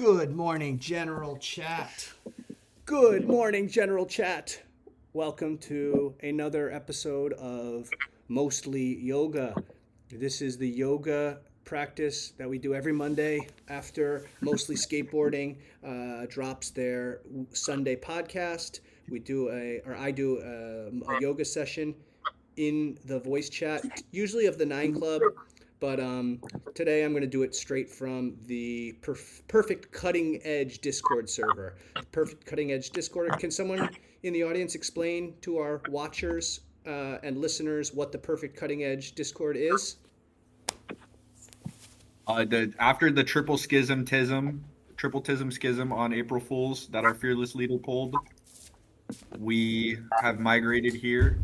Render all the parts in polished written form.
Good morning, General Chat. Good morning, General Chat. Welcome to another episode of Mostly Yoga. This is the yoga practice that we do every Monday after Mostly Skateboarding drops their Sunday podcast. I do a yoga session in the voice chat, usually of the Nine Club, but today I'm going to do it straight from the Perfect Cutting Edge Discord server. Perfect Cutting Edge Discord. Can someone in the audience explain to our watchers and listeners what the Perfect Cutting Edge Discord is? After the triple tism schism on April Fools that our fearless leader pulled, we have migrated here.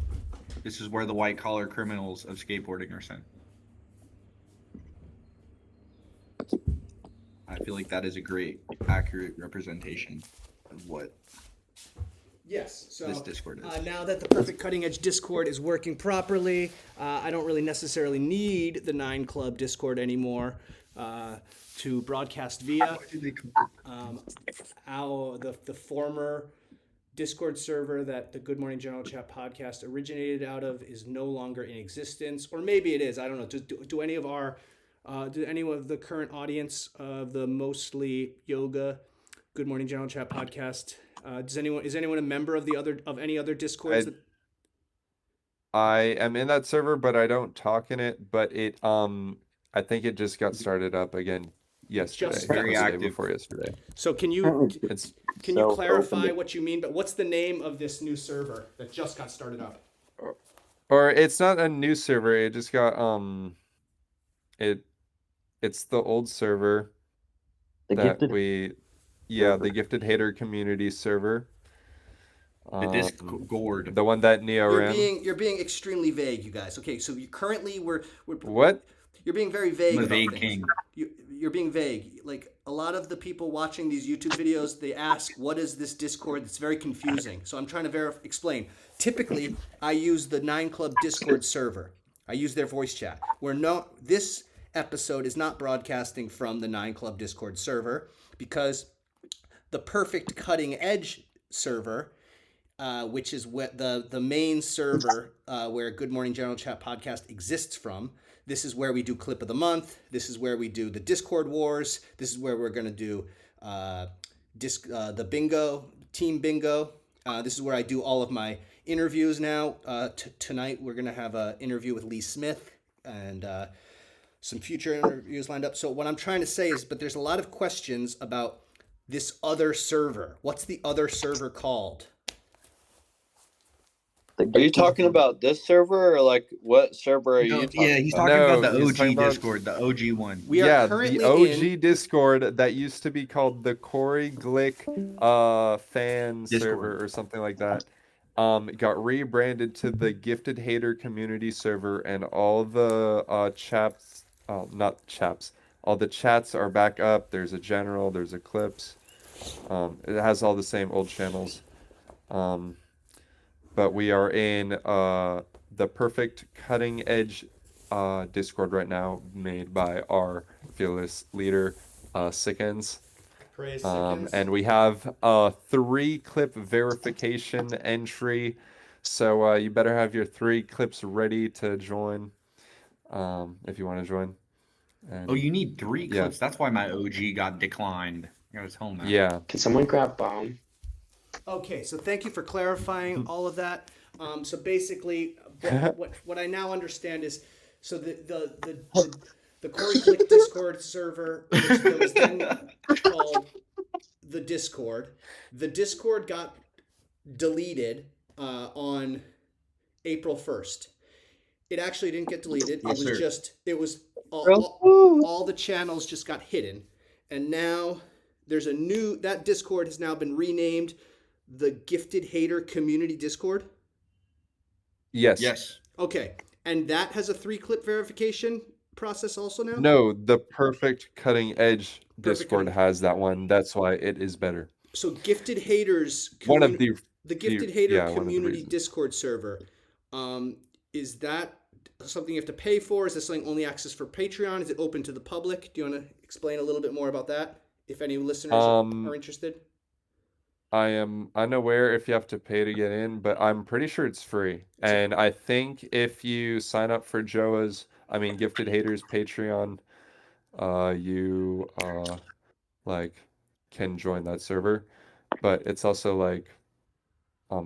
This is where the white collar criminals of skateboarding are sent. I feel like that is a great, accurate representation of what Yes. So this Discord is. Now that the Perfect Cutting Edge Discord is working properly, I don't really necessarily need the Nine Club Discord anymore to broadcast via. The former Discord server that the Good Morning General Chat podcast originated out of is no longer in existence, or maybe it is. I don't know. Do any of the current audience of the Mostly Yoga Good Morning General Chat podcast? Is anyone a member of any other Discords? I am in that server, but I don't talk in it. But I think it just got started up again yesterday. Just very active before yesterday. So can you clarify open. what you mean? But what's the name of this new server that just got started up? Or it's not a new server. It just got it's the old server The Gifted Hater community server. The Discord. The one that Neo ran. You're being extremely vague, you guys. Okay, so we're What? You're being very vague I'm a about vague things. king. You're being vague. Like a lot of the people watching these YouTube videos, they ask, "What is this Discord?" It's very confusing. So I'm trying to explain. Typically, I use the Nine Club Discord server. I use their voice chat. This episode is not broadcasting from the Nine Club Discord server because the Perfect Cutting Edge server, which is what the main server where Good Morning General Chat podcast exists from. This is where we do clip of the month. This is where we do the Discord wars. This is where we're going to do the bingo, team bingo. This is where I do all of my interviews now. Tonight we're going to have an interview with Lee Smith and some future interviews lined up. So what I'm trying to say is, but there's a lot of questions about this other server. What's the other server called? Are you talking about this server or like what server are you talking Yeah, he's talking about the OG Discord, the OG one. We are currently the OG Discord that used to be called the Corey Glick fan Discord. server or something like that. Got rebranded to the Gifted Hater community server, and all the all the chats are back up. There's a general, there's Eclipse. It has all the same old channels. But we are in the Perfect Cutting Edge Discord right now, made by our fearless leader, Sickends. Praise Sickends. And we have a 3-clip verification entry. So you better have your 3 clips ready to join if you want to join. And, you need 3 clips. That's why my OG got declined. I was home now. Yeah. Can someone grab bomb? Okay, so thank you for clarifying all of that. So basically, what I now understand is, so the Corey Click Discord server, which was then called the Discord got deleted on April 1st. It actually didn't get deleted. It was all the channels just got hidden, and now there's that Discord has now been renamed the Gifted Hater Community Discord? Yes. Okay. And that has a 3-clip verification process also now? No, the Perfect Cutting Edge Discord has that one. That's why it is better. So Gifted Haters... The Gifted Hater Community Discord server, is that something you have to pay for? Is this something only access for Patreon? Is it open to the public? Do you want to explain a little bit more about that? if any listeners Um, are interested? I am unaware if you have to pay to get in, but I'm pretty sure it's free. It's a, And I think if you sign up for Gifted Haters Patreon, you like can join that server. But it's also like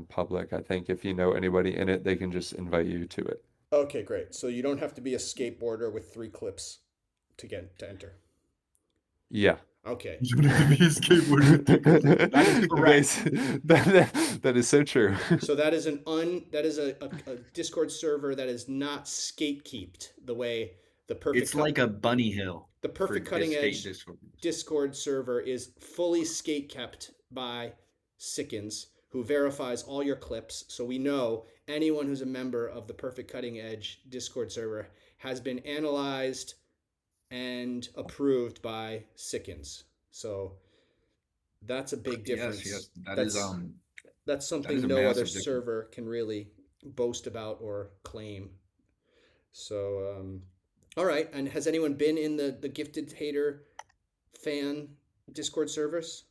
public. I think if you know anybody in it, they can just invite you to it. okay, great. So you don't have to be a skateboarder with 3 clips to enter. Yeah. Okay. You don't have to be a skateboarder. That is correct. That is so true. So that is a Discord server that is not skate-keeped the way the It's like a bunny hill. the perfect for cutting skate edge Discord. Discord server is fully skate kept by Sickens, who verifies all your clips. So we know anyone who's a member of the Perfect Cutting Edge Discord server has been analyzed and approved by Sickens. So that's a big difference. Yes, that's that something is a no other massive difference. server can really boast about or claim. So all right, and has anyone been in the Gifted Hater fan Discord servers?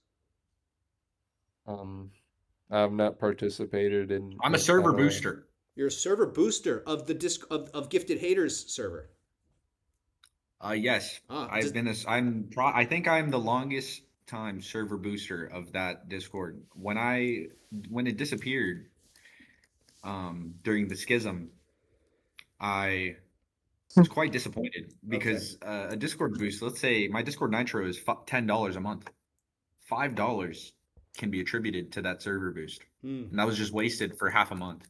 I've not participated in I'm a it server at all. booster. You're a server booster of the of Gifted Haters server. Yes, I think I'm the longest time server booster of that Discord. When it disappeared, during the schism, I was quite disappointed because a Discord boost. Let's say my Discord Nitro is $10 a month. $5 can be attributed to that server boost, and that was just wasted for half a month.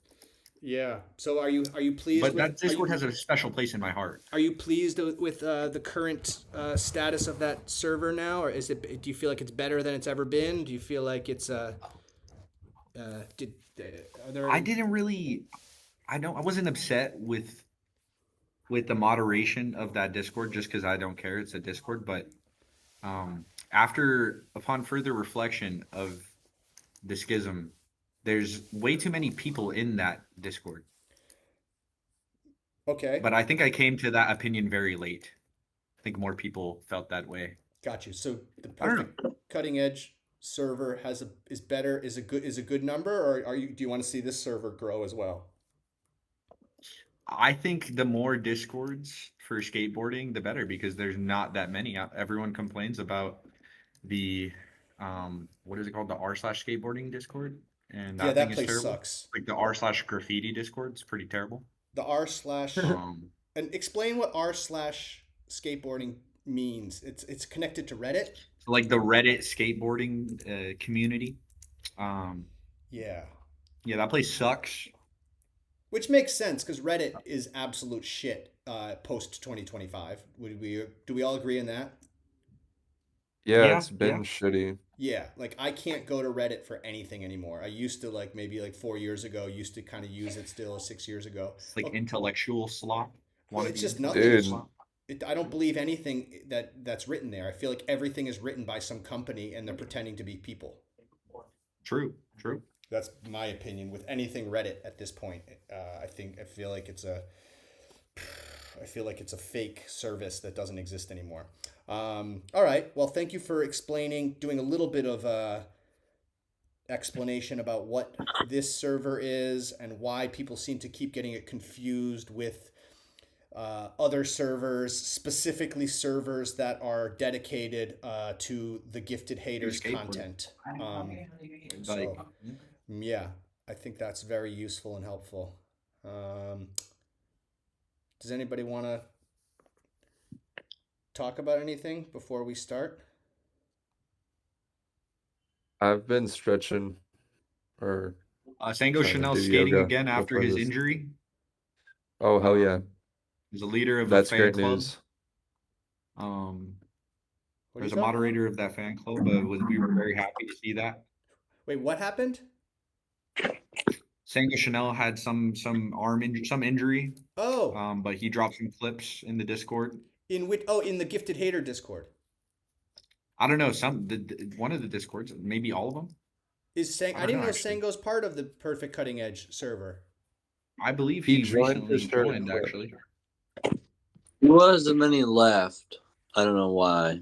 Yeah. So are you pleased? But that Discord has a special place in my heart. Are you pleased with the current status of that server now, or is it? Do you feel like it's better than it's ever been? Do you feel like it's are there? I didn't really. I wasn't upset with the moderation of that Discord just because I don't care. It's a Discord, but upon further reflection of the schism, there's way too many people in that Discord. Okay. But I think I came to that opinion very late. I think more people felt that way. Got you. So the Perfect Cutting Edge server is a good number, or do you want to see this server grow as well? I think the more Discords for skateboarding, the better, because there's not that many. Everyone complains about the what is it called, the r/skateboarding Discord, and that that thing is place terrible. sucks. Like the r/graffiti Discord is pretty terrible. The and explain what r/skateboarding means. It's connected to Reddit. Like the Reddit skateboarding community. Yeah, that place sucks. which makes sense because Reddit is absolute shit post 2025. Do we all agree on that? Yeah, it's been shitty. Yeah, like I can't go to Reddit for anything anymore. I used to, like, maybe like 4 years ago, used to kind of use it still, 6 years ago. It's like intellectual slop. Well, it's just nothing. Dude. I don't believe anything that's written there. I feel like everything is written by some company and they're pretending to be people. True. That's my opinion with anything Reddit at this point. I feel like it's a fake service that doesn't exist anymore. All right. Well, thank you for doing a little bit of explanation about what this server is and why people seem to keep getting it confused with other servers, specifically servers that are dedicated to the Gifted Haters content. Yeah, I think that's very useful and helpful. Does anybody want to talk about anything before we start? I've been stretching or Sango Chanel skating again after his injury. Oh, hell yeah. He's a leader of That's the fan great club. news. There's a moderator of that fan club, but we were very happy to see that. Wait, what happened? Sango Chanel had some injury. Oh. But he dropped some clips in the Discord. In the Gifted Hater Discord. I don't know, one of the Discords, maybe all of them. I didn't know Sango's part of the Perfect Cutting Edge server. I believe he recently joined, actually. There wasn't many left. I don't know why.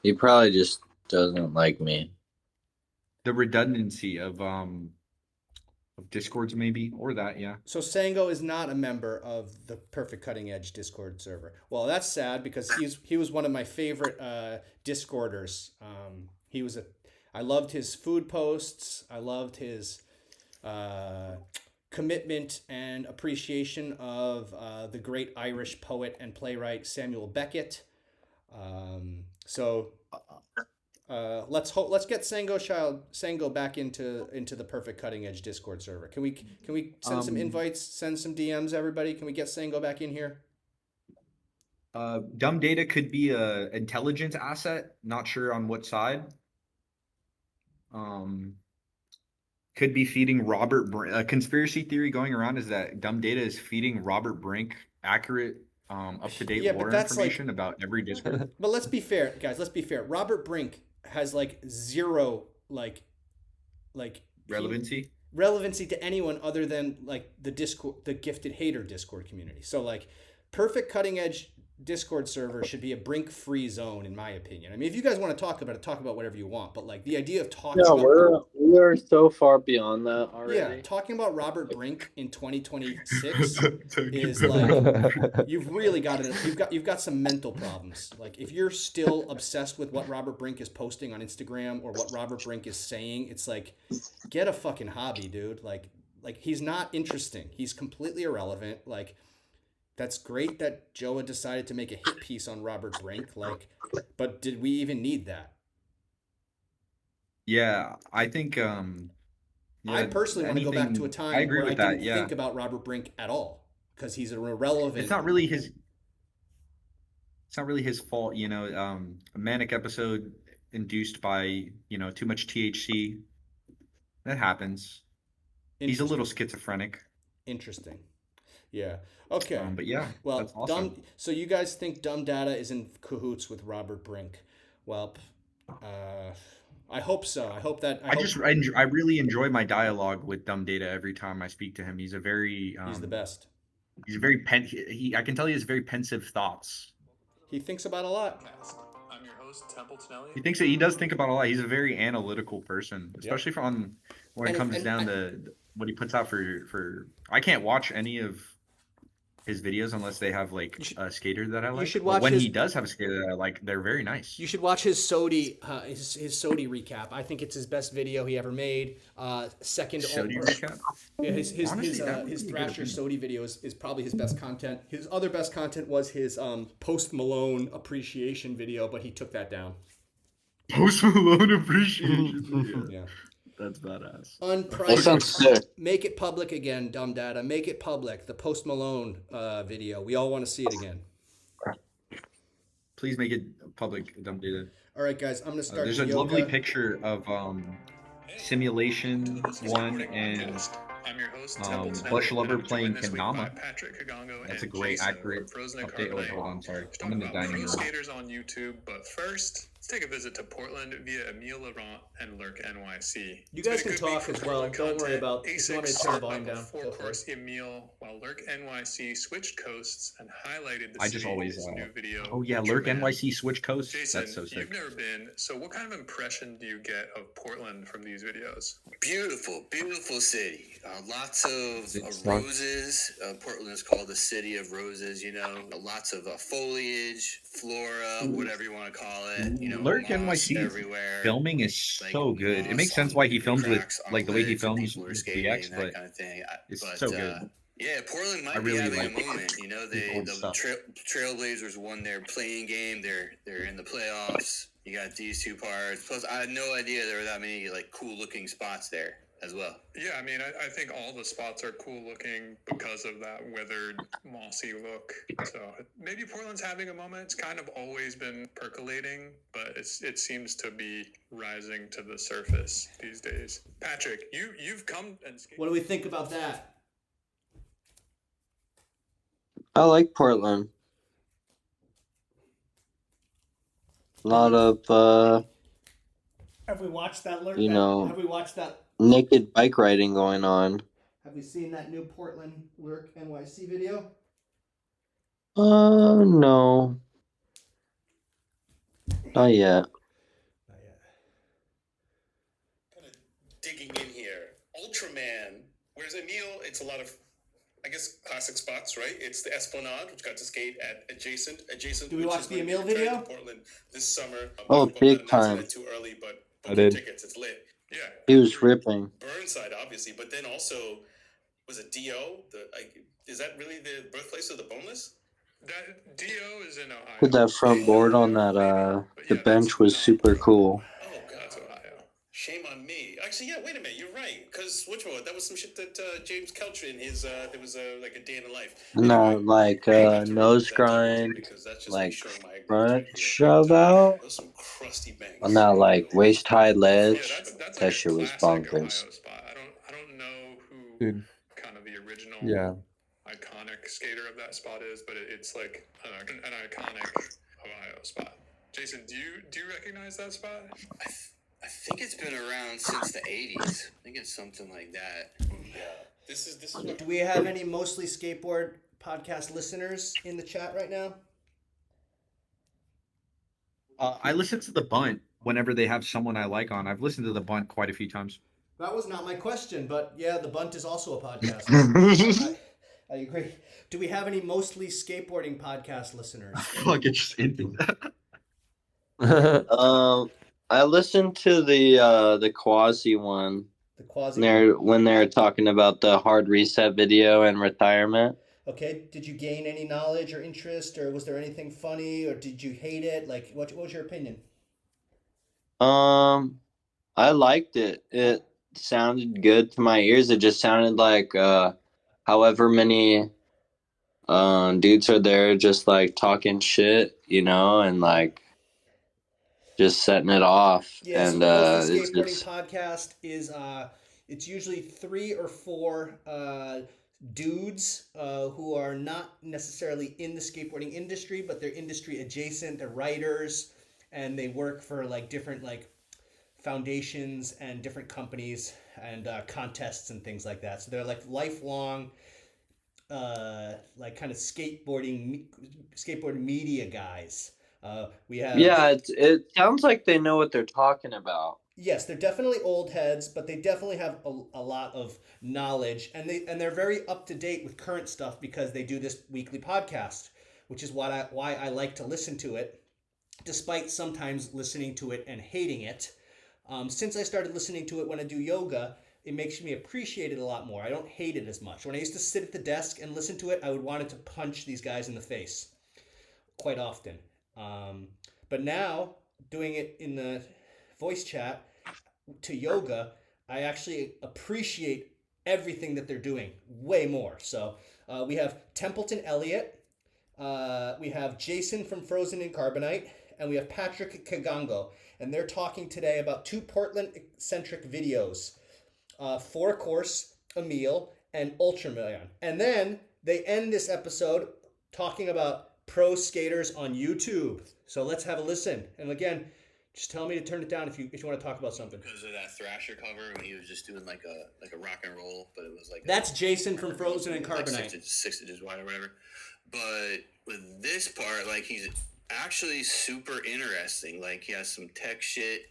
He probably just doesn't like me. The redundancy of Discords maybe, or that, yeah. So Sango is not a member of the Perfect Cutting Edge Discord server. Well, that's sad because he was one of my favorite Discorders. I loved his food posts. I loved his commitment and appreciation of the great Irish poet and playwright Samuel Beckett. Let's get Sango back into the Perfect Cutting Edge Discord server. Can we send some invites, send some DMs, everybody? Can we get Sango back in here? Dumb data could be a intelligence asset. Not sure on what side. Could be feeding Robert Brink. A conspiracy theory going around is that dumb data is feeding Robert Brink accurate, up-to-date Yeah, but lore that's information about every Discord. But let's be fair, guys. Let's be fair. Robert Brink has like zero Relevancy. relevancy to anyone other than like the gifted hater Discord community. So like, Perfect Cutting Edge Discord server should be a Brink free zone, in my opinion. I mean, if you guys want to talk about it, talk about whatever you want. But like the idea of talking Yeah, about we are so far beyond that already. yeah, talking about Robert Brink in 2026 is like you've really got it. You've got some mental problems. Like if you're still obsessed with what Robert Brink is posting on Instagram or what Robert Brink is saying, it's like get a fucking hobby, dude. Like he's not interesting. He's completely irrelevant. Like that's great that Joa decided to make a hit piece on Robert Brink. Like, but did we even need that? Yeah, I think I personally want to go back to a time I agree where I with that, didn't yeah. think about Robert Brink at all because he's an irrelevant. It's not really his fault, a manic episode induced by, too much THC. That happens. He's a little schizophrenic. Interesting. Yeah. Okay. But yeah, well, that's awesome. So you guys think Dumb Data is in cahoots with Robert Brink? Well, I hope so. I hope that. I really enjoy my dialogue with Dumb Data every time I speak to him. He's a very he's the best. He's a very I can tell he has very pensive thoughts. He thinks about a lot. I'm your host, Templeton. He does think about a lot. He's a very analytical person, especially when it comes down to what he puts out for. I can't watch any of his videos unless they have like a skater that I like. You should watch when he does have a skater that I like, they're very nice. You should watch his Sodi his Sodi recap. I think it's his best video he ever made. Second Sodi recap. Yeah, his Thrasher Sodi video is probably his best content. His other best content was his Post Malone appreciation video, but he took that down. Post Malone appreciation video. Yeah. That's badass. That sounds sick. Make it public again, Dumb Data. Make it public. The Post Malone video. We all want to see it again. Please make it public, Dumb Data. All right, guys. I'm gonna start. There's a lovely picture of Simulation 1 and Bush Lover playing Kanama. That's a great, accurate update. Oh, hold on, sorry. I'm in the dining room. Skaters on YouTube, but first, let's take a visit to Portland via Emile Laurent and Lurk NYC. You guys can talk as well. Don't worry about. If you want me to turn the volume down. Of course, Emile, while Lurk NYC switched coasts and highlighted the I just always new video. Oh yeah, Lurk NYC switch coast. Jason, that's so sick. You've never been, so what kind of impression do you get of Portland from these videos? Beautiful, beautiful city. Lots of roses. Portland is called the city of roses. Lots of foliage, flora, whatever you want to call it. Lurk NYC everywhere. Filming is so good. It makes sense why he films with like the way he films with DX, but kind of thing. it's so good. Yeah, Portland might be having a moment. The Trailblazers won their playing game. They're in the playoffs. You got these two parts. Plus, I had no idea there were that many like cool looking spots there as well. Yeah, I mean, I think all the spots are cool looking because of that weathered, mossy look. So maybe Portland's having a moment. It's kind of always been percolating, but it seems to be rising to the surface these days. Patrick, you've come and What do we think about that? I like Portland. A lot of Have we watched that? Have we watched that? Naked bike riding going on. Have we seen that new Portland Lurk NYC video? No. Not yet. Not yet. Ultraman. Whereas Emil, it's a lot of, I guess, classic spots, right? It's the Esplanade, which got to skate at adjacent. Do we which watch is the when Emil we're returning video? to Portland this summer. Oh, I'm big not announcing time. that too early, but I book your did. tickets. It's lit. Yeah. He was ripping. Burnside, obviously, but then also was it Do? Is that really the birthplace of the boneless? That Do is in Ohio. Put that front board on that. The bench was super cool. Oh God, that's Ohio. Shame on me. Actually, yeah. Wait a minute. You're right. Because that was some shit that James Kelcher in his. There was like a day in the life. No, Anyway, like I have to nose revisit that documentary grind, because that's just me like showing my ignorance front right here. shove But, out those some crusty bangs. on that like waist high Yeah, ledge. that's That like shit a was classic bonkers. Ohio spot. I don't know who Dude, kind of the original yeah. iconic skater of that spot is, but it's like an iconic Ohio spot. Jason, do you recognize that spot? I think it's been around since the 80s. I think it's something like that. Yeah. This is what. Do we have any mostly skateboard podcast listeners in the chat right now? I listen to the Bunt whenever they have someone I like on. I've listened to the Bunt quite a few times. That was not my question, but yeah, the Bunt is also a podcast. I agree. Do we have any mostly skateboarding podcast listeners? Fuck, it's just into that. I listened to the Quasi one. The quasi. When they're talking about the hard reset video and retirement. Okay, did you gain any knowledge or interest, or was there anything funny, or did you hate it? Like, what was your opinion? I liked it. It sounded good to my ears. It just sounded like however many dudes are there just like talking shit, and like just setting it off. Yeah, and so the mostly it's skateboarding just podcast is it's usually 3 or 4 dudes who are not necessarily in the skateboarding industry, but they're industry adjacent. They're writers, and they work for like different like foundations and different companies and contests and things like that. So they're like lifelong like kind of skateboard media guys. We have it sounds like they know what they're talking about. Yes, they're definitely old heads, but they definitely have a lot of knowledge, and they're very up to date with current stuff because they do this weekly podcast, which is why I like to listen to it, despite sometimes listening to it and hating it. Since I started listening to it when I do yoga, it makes me appreciate it a lot more. I don't hate it as much. When I used to sit at the desk and listen to it, I would want to punch these guys in the face quite often. But now, doing it in the voice chat to yoga, I actually appreciate everything that they're doing way more. So we have Templeton Elliott, we have Jason from Frozen in Carbonite, and we have Patrick Kagango. And they're talking today about 2 Portland-centric videos, 4 Course, Emil, and Ultraman. And then they end this episode talking about pro skaters on YouTube. So let's have a listen. And again, just tell me to turn it down if you want to talk about something. Because of that Thrasher cover when he was just doing like a rock and roll, but it was like That's Jason from Frozen and Carbonite. Like 6 inches wide or whatever. But with this part, like he's actually super interesting. Like he has some tech shit.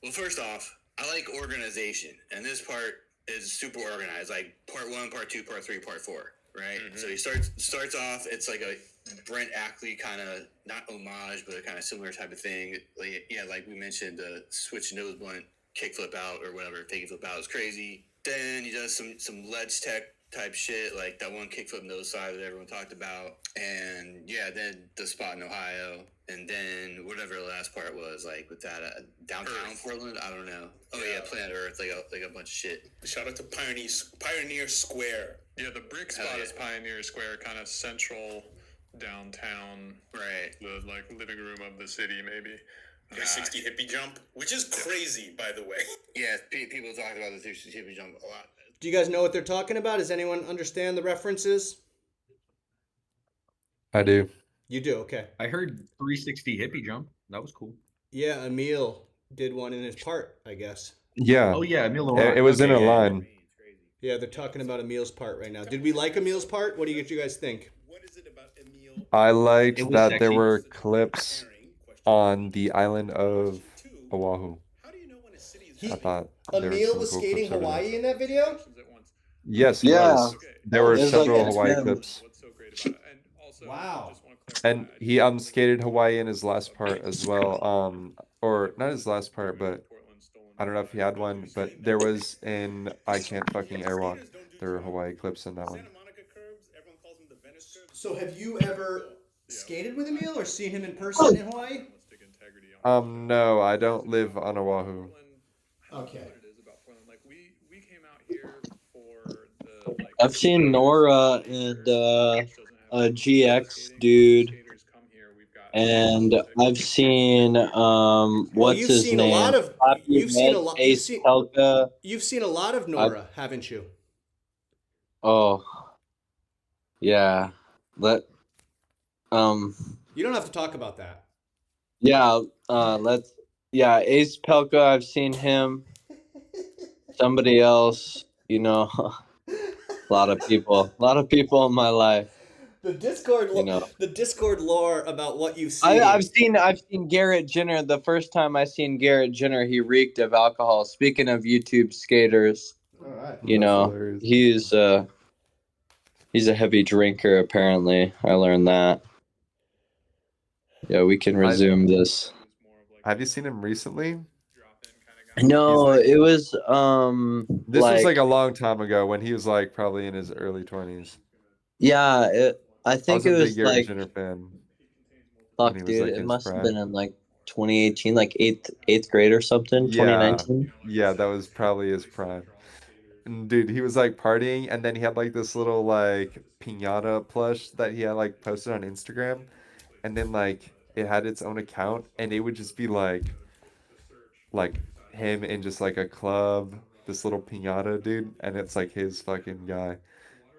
Well, first off, I like organization, and this part is super organized. Like part 1, part 2, part 3, part 4. Right. Mm-hmm. So he starts off. It's like a Brent Ackley kind of not homage, but a kind of similar type of thing. Like, yeah, like we mentioned, switch nose blunt, kickflip out or whatever, fake flip out is crazy. Then he does some ledge tech type shit, like that one kickflip nose side that everyone talked about. And yeah, then the spot in Ohio, and then whatever the last part was, like with that downtown Earth. Portland. I don't know. Oh yeah, Planet Earth, like a bunch of shit. Shout out to Pioneer Square. Yeah, the brick spot is Pioneer Square, kind of central downtown, right? The like living room of the city, maybe. 360 hippie jump, which is crazy, by the way. Yeah, people talk about the 360 hippie jump a lot. Do you guys know what they're talking about? Does anyone understand the references? I do. You do, okay. I heard 360 hippie jump. That was cool. Yeah, Emil did one in his part, I guess. Yeah. Oh yeah, Emil. It was in a line. Yeah, they're talking about Emil's part right now. Did we like Emil's part? What do you guys think? What is it about Emil? I liked It was that sexy. there were clips on the island of Oahu. I thought there was Emil some was cool skating clips over there. Hawaii in that video. Yes, he Yeah. was. There were It was several like Hawaii him. clips. What's so great about it? And also, Wow. just want to clarify, And he skated Hawaii in his last part as well. Or not his last part, but I don't know if he had one, but there was in I Can't Fucking Airwalk. There were Hawaii clips in that one. So have you ever skated with Emil or seen him in person in Hawaii? No, I don't live on Oahu. Okay. I've seen Nora and a GX dude, and I've seen what's you've his seen name? a lot of Happy you've seen a Red, lot Ace Pelka. you've seen a lot of Nora, haven't you? Oh, yeah. Let You don't have to talk about that. yeah. Let's yeah. Ace Pelka. I've seen him. Somebody else. You know, a lot of people in my life. The Discord You know. the Discord lore about what you've seen. I've seen Garrett Jenner. The first time I seen Garrett Jenner, he reeked of alcohol. Speaking of YouTube skaters, All right. you That's know, hilarious. he's a heavy drinker. Apparently, I learned that. Yeah, we can resume this. Have you seen him recently? No, it was This was like a long time ago when he was like probably in his early 20s. yeah. I I think was it a big was Garrett like Jenner fan fuck, when he was dude. like It in his must have been prime. in like 2018, like eighth grade or something. Yeah, 2019. yeah, that was probably his prime. And dude, he was like partying, and then he had like this little like piñata plush that he had like posted on Instagram, and then like it had its own account, and it would just be like him in just like a club, this little piñata dude, and it's like his fucking guy,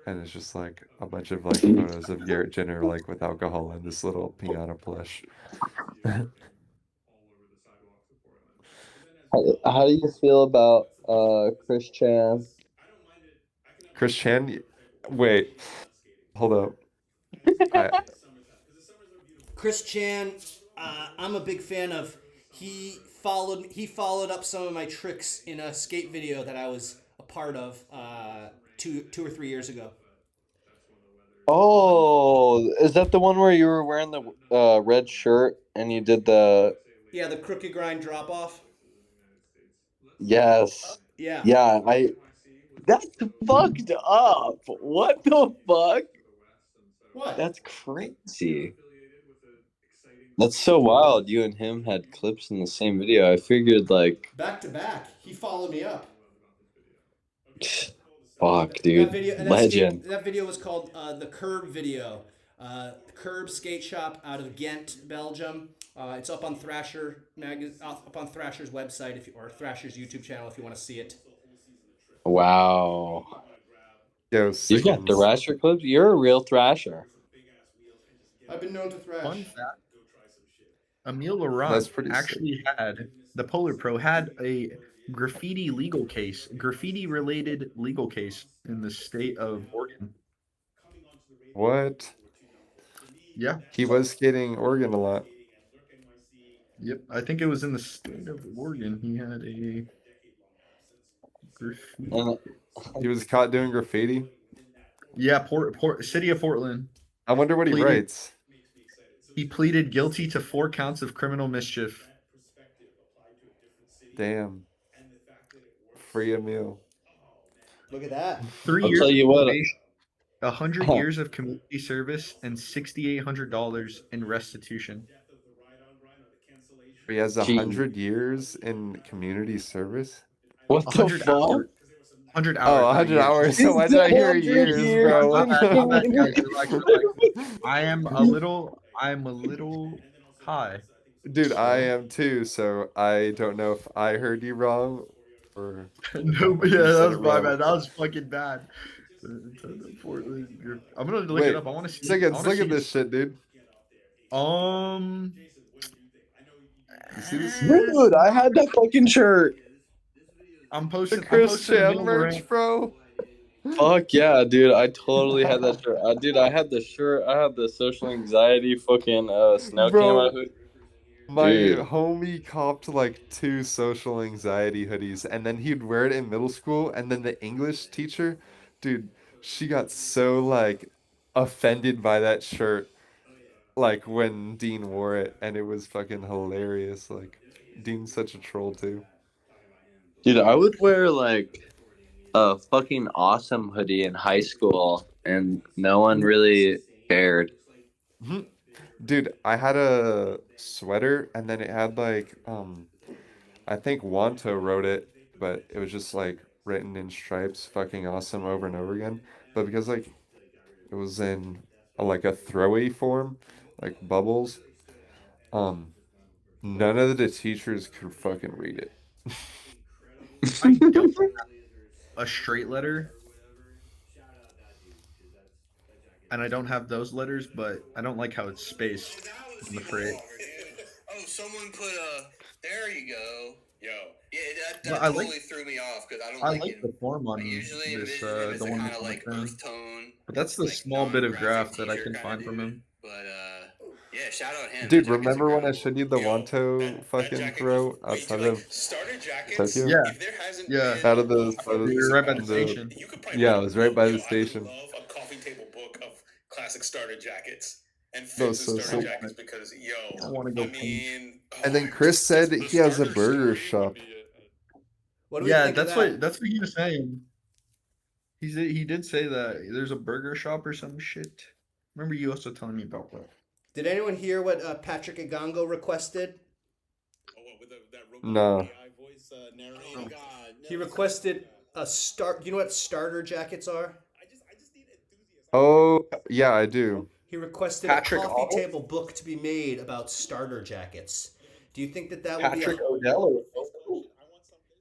and it's just like a bunch of like photos of Garrett Jenner like with alcohol and this little piñata plush. How do you feel about Chris Chan? Chris Chan, wait, hold up. I Chris Chan, I'm a big fan of. He followed up some of my tricks in a skate video that I was a part of 2 or 3 years ago. Oh, is that the one where you were wearing the red shirt and you did the? Yeah, the crooked grind drop off. Yes. Yeah. Yeah, that's fucked up. What the fuck? What? That's crazy. That's so wild. You and him had clips in the same video. I figured like, Back to back. He followed me up. fuck, dude. That video, and Legend. that video was called the Curb video. Curb Skate Shop out of Ghent, Belgium. It's up on up on Thrasher's website or Thrasher's YouTube channel if you want to see it. Wow. Yo, You've got Sickends. Thrasher clips? You're a real Thrasher. I've been known to thrash. Fun fact: Emil That's Laurent pretty actually had the Polar Pro had a graffiti related legal case in the state of Oregon. What? Yeah. He was skating Oregon a lot. Yep. I think it was in the state of Oregon. He had a graffiti. And He was caught doing graffiti. Yeah, City of Portland. I wonder what he Pleaded- writes. He pleaded guilty to 4 counts of criminal mischief. Damn. Free Emil. Look at that. 3 I'll years tell you of what. probation, 100 years of community service, and $6,800 in restitution. He has Gee. 100 years in community service. What the 100 fuck? hours. 100 hours. Oh, not 100 years. hours. So why did I hear 100 years, years. bro? My bad, guys. Relax. I'm a little high. Dude, I am too. So I don't know if I heard you wrong or No, you yeah, that said was it my wrong. bad. That was fucking bad. I'm gonna look Wait, it up. I want to see. Sickends, look at this shit, dude. Um, You see this? Dude, I had that fucking shirt. I'm The posting. Chris Chan Emil merch, Laurent. bro. Fuck yeah, dude. I totally had that shirt. Dude, I had the shirt. I had the social anxiety fucking snow camo Bro. hood. My Dude, homie copped like 2 social anxiety hoodies, and then he'd wear it in middle school, and then the English teacher, dude, she got so like offended by that shirt, like when Dean wore it, and it was fucking hilarious. Like, Dean's such a troll too. dude, I would wear like a fucking awesome hoodie in high school, and no one really cared. Mhm. Dude, I had a sweater, and then it had like I think Wanto wrote it, but it was just like written in stripes, fucking awesome over and over again. But because like it was in like a throwaway form, like bubbles, um, none of the teachers could fucking read it. I don't have a straight letter, and I don't have those letters, but I don't like how it's spaced on the freight. Oh, someone put a. There you go. Yo, Yeah, But that totally threw me off because I don't I like like him. the form I on usually this envision him as the a one kind that's of on the like phone. earth tone, But that's the like small bit of non-graphic graph that I t-shirt can kind find of from dude. him. But yeah, shout out him. That Dude, jacket's remember when I incredible. showed you the yo, Wanto that fucking jacket goes throw way too outside like of starter jackets. Tokyo? Yeah, If there hasn't yeah. been Out of a the I thought photos we were crazy right by in the book, the station. you could probably yeah, make it a was right book. by Yo, the I would station. love a coffee table book of classic starter jackets and That Finn's was so starter sick. jackets because I yo, want to go I paint. mean, And oh, then Chris said the he has a starter burger story would shop. be What do we Yeah, think of that? that's what he was saying. He did say that there's a burger shop or some shit. Remember you also telling me about that? Did anyone hear what Patrick Igango requested? oh, what, with that robot No. AI voice narrating. Oh. God, no, He it's requested a start. You know what starter jackets are? I just need enthusiasm. Oh, yeah, I do. He requested a Patrick coffee Otto? table book to be made about starter jackets. Do you think that that would be a? Patrick Odell?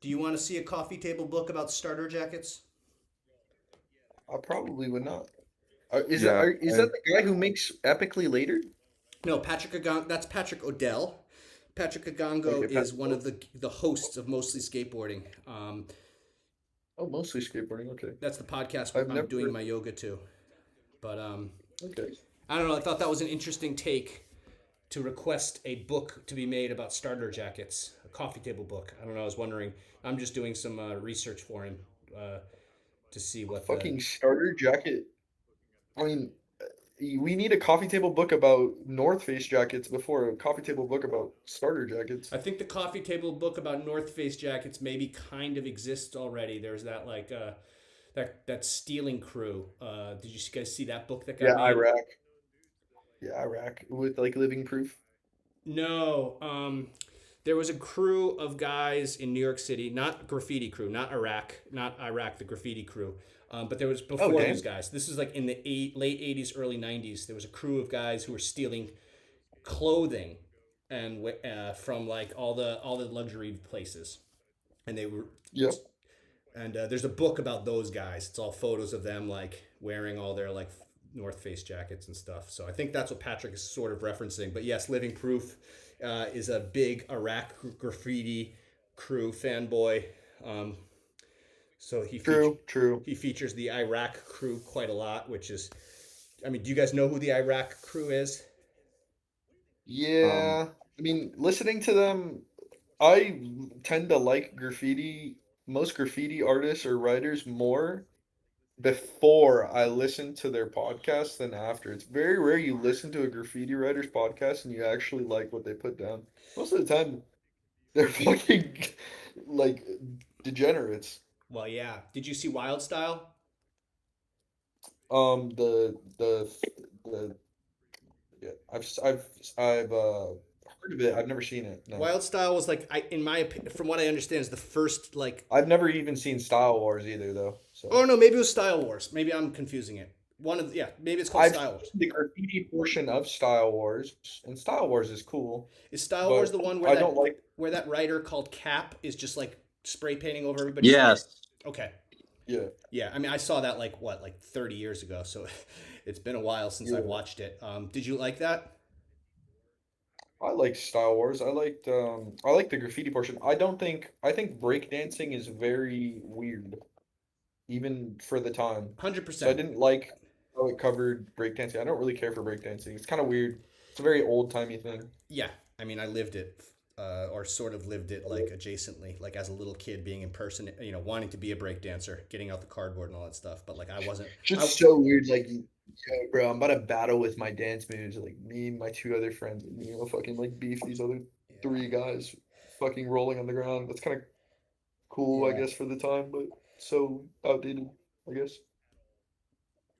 Do you want to see a coffee table book about starter jackets? I probably would not. Yeah, Is that the guy who makes Epically Later? No, Patrick Igango. That's Patrick Odell. Patrick Igango Okay, is one of the hosts of Mostly Skateboarding. Oh, mostly skateboarding. Okay, That's the podcast I've I'm never. doing my yoga to. But Okay, I don't know. I thought that was an interesting take to request a book to be made about starter jackets, a coffee table book. I don't know. I was wondering. I'm just doing some research for him to see what the. fucking starter jacket. I mean, we need a coffee table book about North Face jackets before a coffee table book about starter jackets. I think the coffee table book about North Face jackets maybe kind of exists already. There's that like that stealing crew. Did you guys see that book that got Yeah, made? Iraq. Yeah, Iraq with like living proof. No. There was a crew of guys in New York City, not graffiti crew, not Iraq, the graffiti crew. But there was Oh, before damn. these guys. This is like in the late '80s, early '90s. There was a crew of guys who were stealing clothing and from like all the luxury places, and they were Yep. and there's a book about those guys. It's all photos of them like wearing all their like North Face jackets and stuff. So I think that's what Patrick is sort of referencing. But yes, Living Proof is a big Iraq graffiti crew fanboy. Um, so True. he features the Iraq crew quite a lot, which is, I mean, do you guys know who the Iraq crew is? Yeah. I mean, listening to them, I tend to like most graffiti artists or writers more before I listen to their podcast than after. It's very rare you listen to a graffiti writer's podcast and you actually like what they put down. Most of the time, they're fucking like degenerates. Well, yeah. Did you see Wild Style? The yeah, I've heard of it. I've never seen it. No, Wild Style was like, in my opinion, from what I understand, is the first like. I've never even seen Style Wars either, though. So Oh no, maybe it was Style Wars. Maybe I'm confusing it. Yeah, maybe it's called I've Style seen Wars. the graffiti portion of Style Wars, and Style Wars is cool, Is Style Wars but the one I don't like. where that writer called Cap is just like spray painting over everybody? Yes. Okay. Yeah, Yeah, I mean, I saw that like what, like 30 years ago, so it's been a while since yeah. I've watched it. Did you like that? I like Style Wars. I like the graffiti portion. I think breakdancing is very weird, even for the time. So I 100%. didn't like how it covered breakdancing. I don't really care for breakdancing. It's kind of weird. It's a very old timey thing. Yeah, I mean, I lived it, or sort of lived it like adjacently, like as a little kid, being in person, wanting to be a break dancer, getting out the cardboard and all that stuff. But like, I wasn't. Just so weird, like, yo, bro, I'm about to battle with my dance moves. Like me and my two other friends, fucking like beef these other three guys, fucking rolling on the ground. That's kind of cool, I Yeah. guess, for the time, but so outdated, I guess.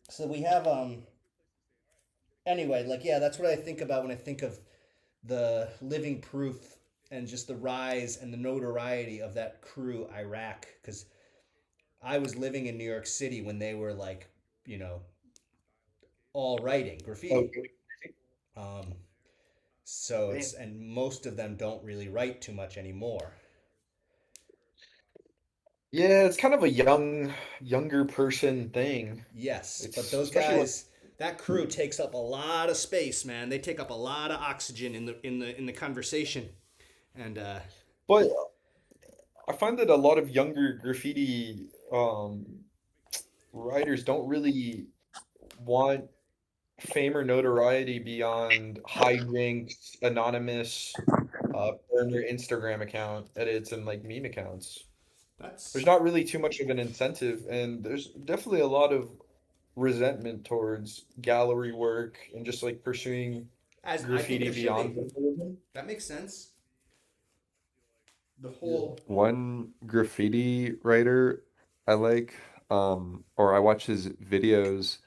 So we have anyway, like yeah, that's what I think about when I think of the living proof and just the rise and the notoriety of that crew Iraq, because I was living in New York City when they were like, you know, all writing graffiti. Okay. Um, so Man. and most of them don't really write too much anymore. Yeah, it's kind of a younger person thing. Yes, It's but those especially when guys, that crew takes up a lot of space, man. They take up a lot of oxygen in the conversation, and but I find that a lot of younger graffiti writers don't really want fame or notoriety beyond hijinks, anonymous, burner Instagram account edits and like meme accounts. that's There's not really too much of an incentive, and there's definitely a lot of resentment towards gallery work and just like pursuing as I think graffiti there should beyond be. vandalism. That makes sense. The Yeah. whole One graffiti writer I like, or I watch his videos.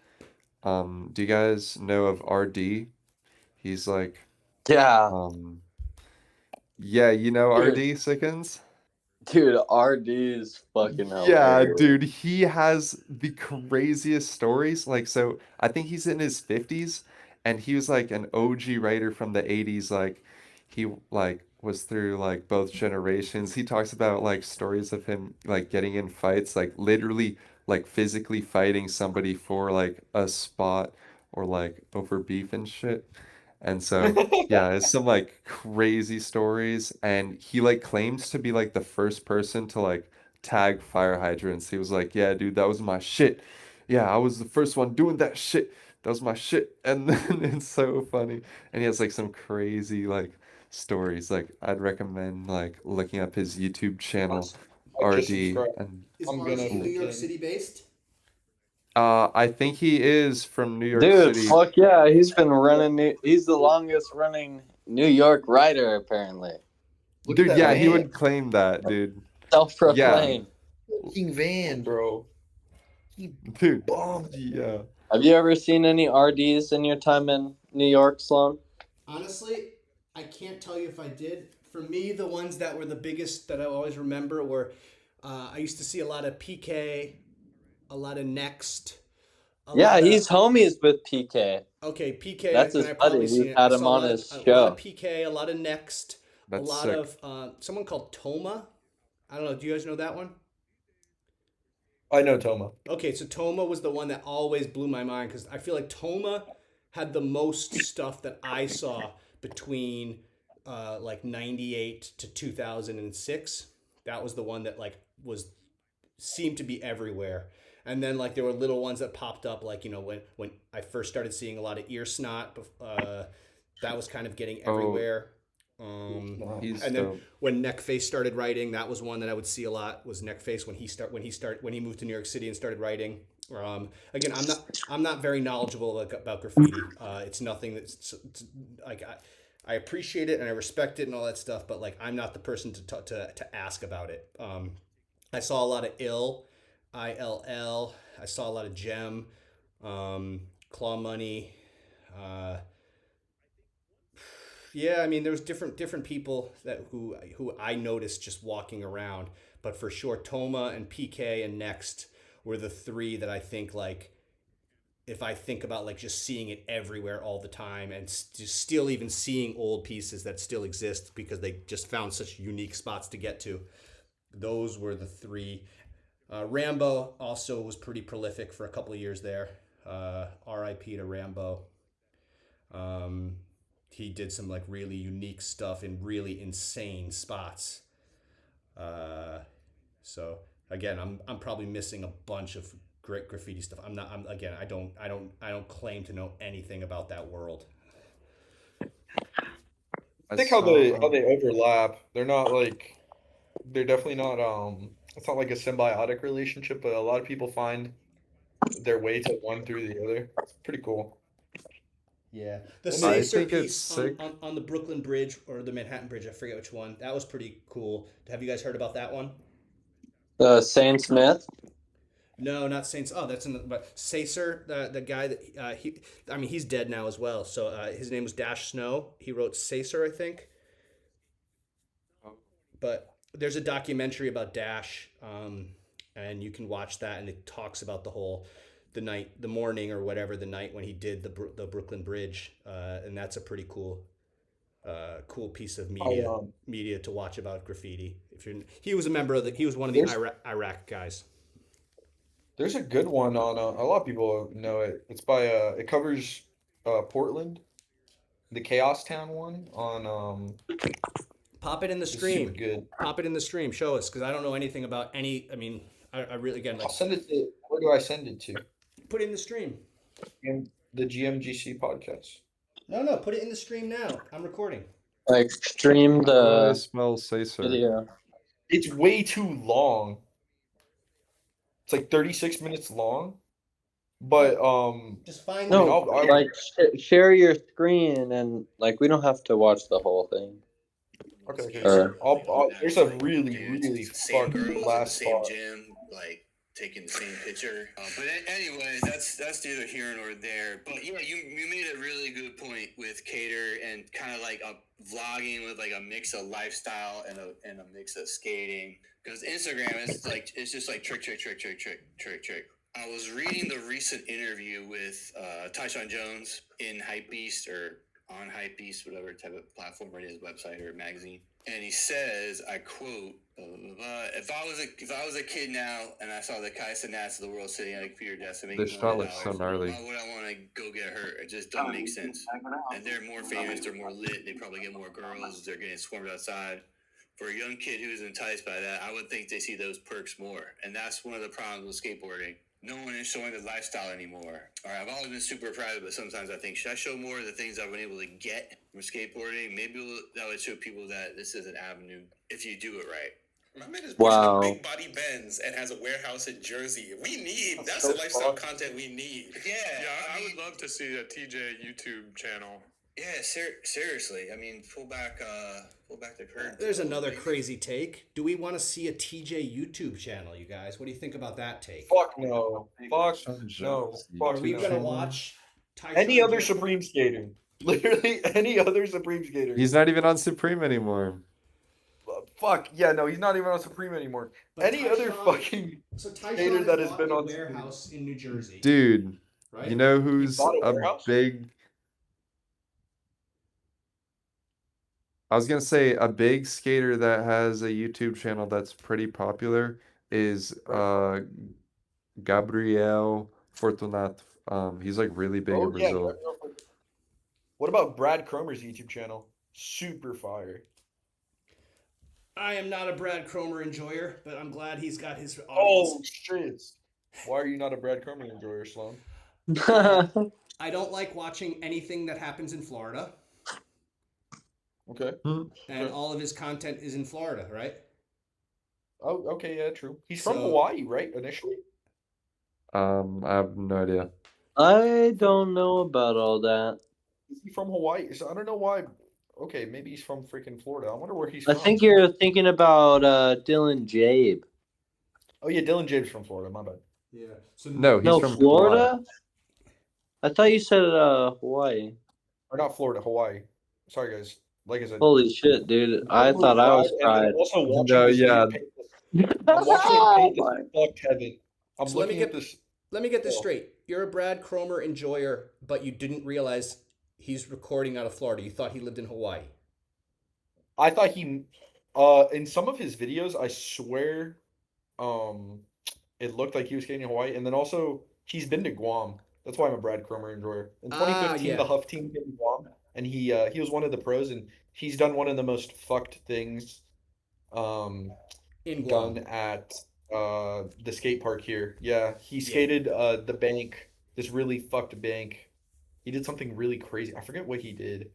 Do you guys know of RD? He's like, Yeah, um, yeah, you know dude, RD Sickens? dude, RD is fucking Yeah, hilarious. dude, he has the craziest stories. Like, so I think he's in his 50s and he was like an OG writer from the 80s. Like, he like was through like both generations. He talks about like stories of him like getting in fights, like literally like physically fighting somebody for like a spot or like over beef and shit. And so, yeah, it's some like crazy stories. And he like claims to be like the first person to like tag fire hydrants. He was like, yeah, dude, that was my shit. Yeah, I was the first one doing that shit. That was my shit. And then it's so funny. And he has like some crazy like stories. Like I'd recommend like looking up his YouTube I channel, I just RD. subscribed. And is I'm gonna RD New York freaking. City based? I think he is from New York Dude, City. fuck yeah, he's been running. He's the longest running New York writer, apparently. Look at Dude, that yeah, he van. would claim that, dude. Yeah, Self-proclaimed. Fucking van, bro. He dude. bombed. Yeah. Have you ever seen any RDs in your time in New York, Sloan? Honestly, I can't tell you if I did. For me, the ones that were the biggest that I always remember were I used to see a lot of PK, a lot of Next, a Yeah, lot of he's homies with PK. okay PK. That's Then his I buddy. probably seen We've it. I had him saw on his a lot of show. PK, a lot of Next, a That's lot sick. of someone called Toma. I don't know. Do you guys know that one? I know Toma. Okay, so Toma was the one that always blew my mind because I feel like Toma had the most stuff that I saw between like 98 to 2006. That was the one that like was seemed to be everywhere. And then like there were little ones that popped up like when I first started seeing a lot of ear snot, that was kind of getting Oh, everywhere. Um, he's and then dope. when Neckface started writing, that was one that I would see a lot. Was Neckface when he moved to New York City and started writing. Again, I'm not very knowledgeable like, about graffiti. It's nothing it's like I appreciate it and I respect it and all that stuff, but like I'm not the person to ask about it. I saw a lot of ILL. I saw a lot of Gem, Claw Money. Uh, yeah, I mean, there was different people who I noticed just walking around, but for sure, Toma and PK and Next were the three that I think like if I think about like just seeing it everywhere all the time and just still even seeing old pieces that still exist because they just found such unique spots to get to. Those were the three. Rambo also was pretty prolific for a couple of years there. R.I.P. to Rambo. Um, he did some like really unique stuff in really insane spots. Uh, so again, I'm probably missing a bunch of great graffiti stuff. I'm not. I'm again. I don't claim to know anything about that world. I think how they overlap. They're not like they're definitely not it's not like a symbiotic relationship, but a lot of people find their way to one through the other. It's pretty cool. Yeah, the And they- I Sacer think it's piece sick. on the Brooklyn Bridge or the Manhattan Bridge, I forget which one. That was pretty cool. Have you guys heard about that one? Saint Smith. No, not Saints. Oh, that's in the but Sacer, the guy that I mean, he's dead now as well. So his name was Dash Snow. He wrote Sacer, I think. But there's a documentary about Dash, and you can watch that, and it talks about the morning or whatever, the night when he did the Brooklyn Bridge, and that's a pretty cool piece of media to watch about graffiti. He was a member of he was one of the Iraq guys. There's a good one on a lot of people know it. It's by it covers Portland, the Chaos Town one on Pop it in the it's stream. super good. Pop it in the stream. Show us, because I don't know anything about any. I mean, I really again I'll like send it to where do I send it to? put it in the stream. In the GMGC podcast. No, put it in the stream now. I'm recording. Like stream How do I the spell Sacer? video. It's way too long. It's like 36 minutes long. But Just find No, I'll- like share your screen and like we don't have to watch the whole thing. okay. Or- There's a Like, really, dudes, really same fucking girls in the last same spot. gym, like taking the same picture. Anyway, that's neither here nor there. But yeah, you made a really good point with Cater and kind of like a vlogging with like a mix of lifestyle and a mix of skating. Because Instagram is like it's just like trick. I was reading the recent interview with Tyshawn Jones in Hypebeast or on Hypebeast, whatever type of platform it is, website or magazine, and he says, I quote, "If I was a kid now and I saw the Kai Cenats of the world sitting at a computer desk and making This shot looks so $100, gnarly. why would I want to go get hurt? It just doesn't make sense. And they're more famous, they're more lit, they probably get more girls, they're getting swarmed outside. For a young kid who's enticed by that, I would think they see those perks more. And that's one of the problems with skateboarding. No one is showing the lifestyle anymore. All right, I've always been super private, but sometimes I think, should I show more of the things I've been able to get from skateboarding? Maybe that would show people that this is an avenue if you do it right. My man is Wow. pushing big body Benz and has a warehouse in Jersey. That's so the lifestyle fun. content we need. Yeah, I would love to see a TJ YouTube channel. Yeah, seriously. I mean, pull back the curtain. There's another crazy take. Do we want to see a TJ YouTube channel, you guys? What do you think about that take? Fuck no. Fuck no. Are Fuck we no. gonna watch Tyshawn Any other Jones? Supreme skater? Literally any other Supreme skater. He's not even on Supreme anymore. Fuck yeah, no, he's not even on Supreme anymore. But Any other Tyshawn- fucking So skater Tyshawn that has bought been a on warehouse in New Jersey, Dude, right? you know who's bought a a warehouse? big... I was gonna say a big skater that has a YouTube channel that's pretty popular is Gabriel Fortunato. He's like really big in Oh yeah. Brazil. What about Brad Cromer's YouTube channel? Super fire. I am not a Brad Cromer enjoyer, but I'm glad he's got his Oh audience. shit. Why are you not a Brad Cromer enjoyer, Sloan? I don't like watching anything that happens in Florida, Okay. and all of his content is in Florida, right? Oh, okay, yeah, true. He's from So- Hawaii, right? Initially. I have no idea. I don't know about all that. Is he from Hawaii? So I don't know why. Okay, maybe he's from freaking Florida. I wonder where he's I from. think you're thinking about Dylan Jabe. Oh yeah, Dylan James from Florida. My bad. Yeah. So No, he's No, from Florida? I thought you said Hawaii. Or not Florida, Hawaii. Sorry, guys. Like I said. Holy shit, dude. I thought I was And fried. I'm also watching No, this yeah. dude paint this- I'm watching him paint Oh this fucked heaven. I'm So let me looking get- at this. Let me get this Oh. straight. You're a Brad Cromer enjoyer, but you didn't realize he's recording out of Florida. You thought he lived in Hawaii. I thought he in some of his videos, I swear it looked like he was skating in Hawaii. And then also he's been to Guam. That's why I'm a Brad Cromer enjoyer. In 2015, yeah. the Huff team came to Guam, and he was one of the pros, and he's done one of the most fucked things In Guam. done at the skate park here. Yeah, he skated the bank, this really fucked bank. He did something really crazy. I forget what he did.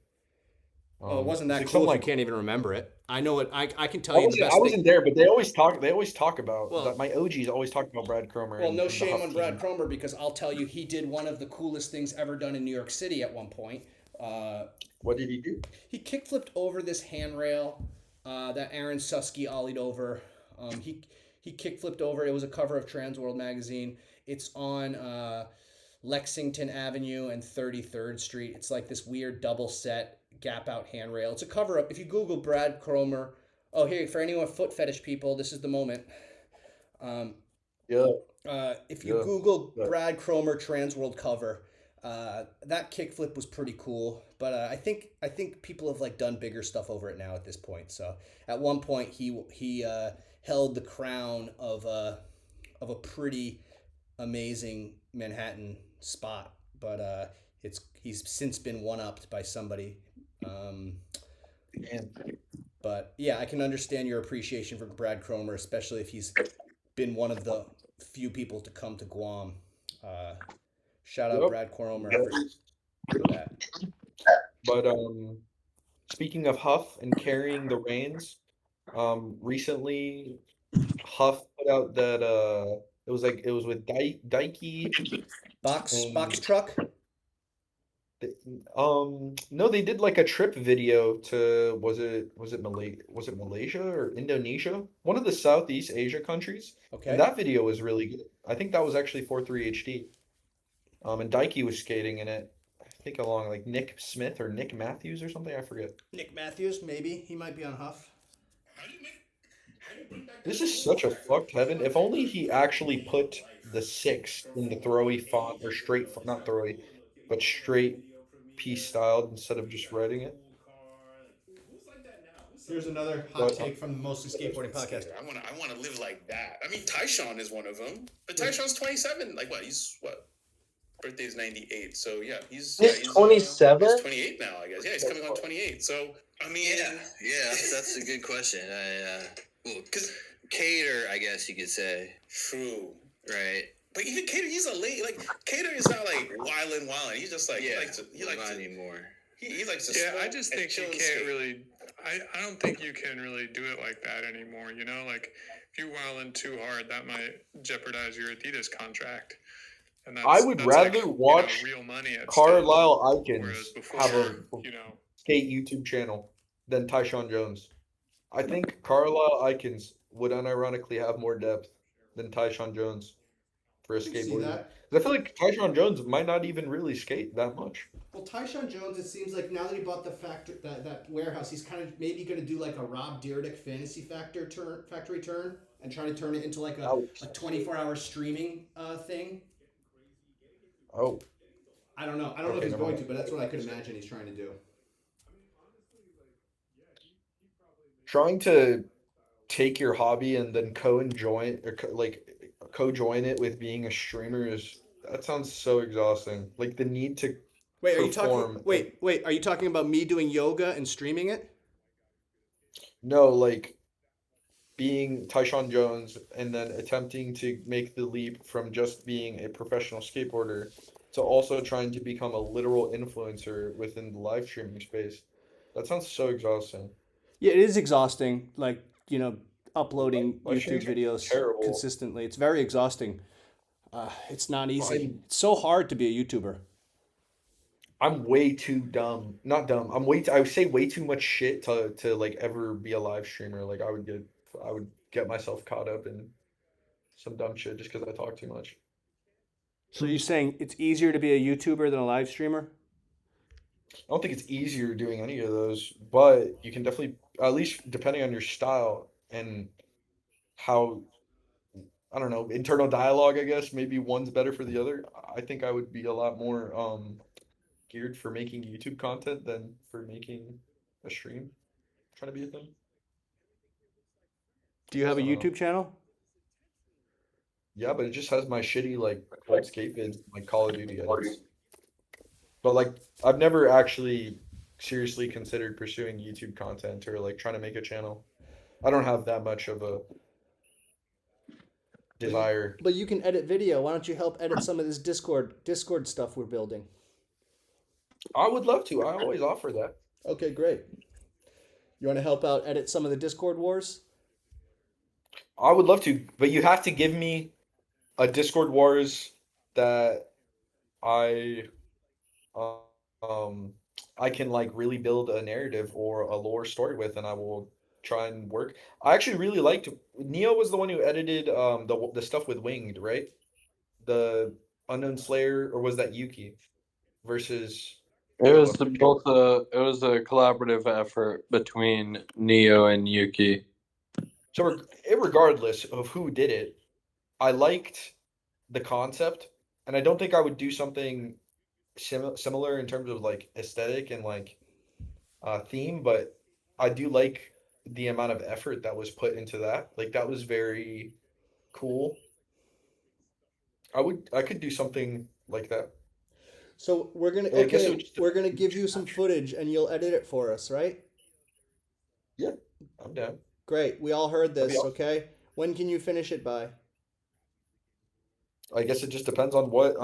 Oh, it wasn't It's that like cool something if you like can't even remember it. I know it. I can tell I you the wasn't best I thing. wasn't there, but they always talk. They always talk about Well, that. My OGs always talk about Brad Cromer Well, no and the shame Huff on Brad team. Cromer because I'll tell you, he did one of the coolest things ever done in New York City at one point. Uh, What did he do? he kickflipped over this handrail that Aaron Susky ollied over. He kickflipped over. It was a cover of Transworld magazine. It's on Lexington Avenue and 33rd Street. It's like this weird double set gap out handrail. It's a cover up. If you Google Brad Cromer, oh here for anyone foot fetish people, this is the moment. Um, Yeah, if you yeah. Google But Brad Cromer Transworld cover, that kickflip was pretty cool. But I think people have like done bigger stuff over it now at this point. So at one point he held the crown of a pretty amazing Manhattan spot, but he's since been one upped by somebody. Um, man, but yeah, I can understand your appreciation for Brad Cromer, especially if he's been one of the few people to come to Guam. Uh, Shout out yep. Brad Cromer Yep. for that. But speaking of Huff and carrying the reins, recently Huff put out that it was with Dikey Box and truck. no, they did like a trip video to was it Malaysia or Indonesia? One of the Southeast Asia countries. And Okay. that video was really good. I think that was actually 4.3 HD. And Dikey was skating in it. I think along like Nick Smith or Nick Matthews or something. I forget. Nick Matthews, maybe he might be on Huff. This is such a fucked heaven. If only he actually put the 6 in the throwy font or not throwy, but straight piece styled instead of just writing it. Here's another hot But take from the Mostly Skateboarding podcast. I want to live like that. I mean, Tyshawn is one of them, but Tyshawn's 27. Like what? He's what? Birthday's 98. So yeah, he's 27? He's 28 now, I guess. Yeah, he's coming on 28. So I mean, Yeah, that's a good question. Well, because Cater, I guess you could say, true. right? But even Cater, he's a late. Like Cater is not like wildin'. He's just like Yeah, he likes not to. anymore. He likes to. Yeah, smoke I just and think you chill and can't skate. really. I don't think you can really do it like that anymore. You know, like if you wild in too hard, that might jeopardize your Adidas contract. And I would rather like, watch real money at stake. Carlisle Whereas Ikens before, have a you know, skate YouTube channel than Tyshawn Jones. I think Carlisle Ikens would unironically have more depth than Tyshawn Jones for a I can see skateboarder. that. 'Cause I feel like Tyshawn Jones might not even really skate that much. Well, Tyshawn Jones, it seems like now that he bought the that warehouse, he's kind of maybe going to do like a Rob Dyrdek Fantasy Factory turn and try to turn it into like a 24-hour streaming thing. Oh, I don't know. I don't know if Okay, he's never going mind. to, but that's what I could imagine he's trying to do. trying to take your hobby and then co-join it with being a streamer that sounds so exhausting. Like the need to Wait, are you talking? perform. Wait. Are you talking about me doing yoga and streaming it? No, like being Tyshawn Jones and then attempting to make the leap from just being a professional skateboarder to also trying to become a literal influencer within the live streaming space. That sounds so exhausting. Yeah, it is exhausting. Like uploading Live YouTube streaming is videos terrible. consistently. It's very exhausting. It's not easy. I'm- It's so hard to be a YouTuber. I'm way too dumb. Not dumb. I would say way too much shit to like ever be a live streamer. Like I would get myself caught up in some dumb shit just because I talk too much. So you're saying it's easier to be a YouTuber than a live streamer? I don't think it's easier doing any of those, but you can definitely, at least depending on your style and how, I don't know, internal dialogue, I guess, maybe one's better for the other. I think I would be a lot more geared for making YouTube content than for making a stream. Trying to be a thing. Do you have a So, YouTube channel? Yeah, but it just has my shitty like old skate vids, like Call of Duty edits. But like I've never actually seriously considered pursuing YouTube content or like trying to make a channel. I don't have that much of a desire. But you can edit video. Why don't you help edit some of this Discord stuff we're building? I would love to. I always offer that. Okay, great. You want to help out edit some of the Discord wars? I would love to, but you have to give me a Discord Wars that I uh, um I can like really build a narrative or a lore story with, and I will try and work. I actually really liked Neo was the one who edited the stuff with Winged, right? The Unknown Slayer, or was that Yuki versus It was Yoa? both a collaborative effort between Neo and Yuki. So regardless of who did it, I liked the concept, and I don't think I would do something similar in terms of like aesthetic and like theme, but I do like the amount of effort that was put into that. Like that was very cool. I could do something like that. So we're gonna I guess it would okay, just we're gonna give you some footage and you'll edit it for us, right? yeah, I'm down. Great. We all heard That'd be this, awesome. okay? When can you finish it by? I guess it just depends on what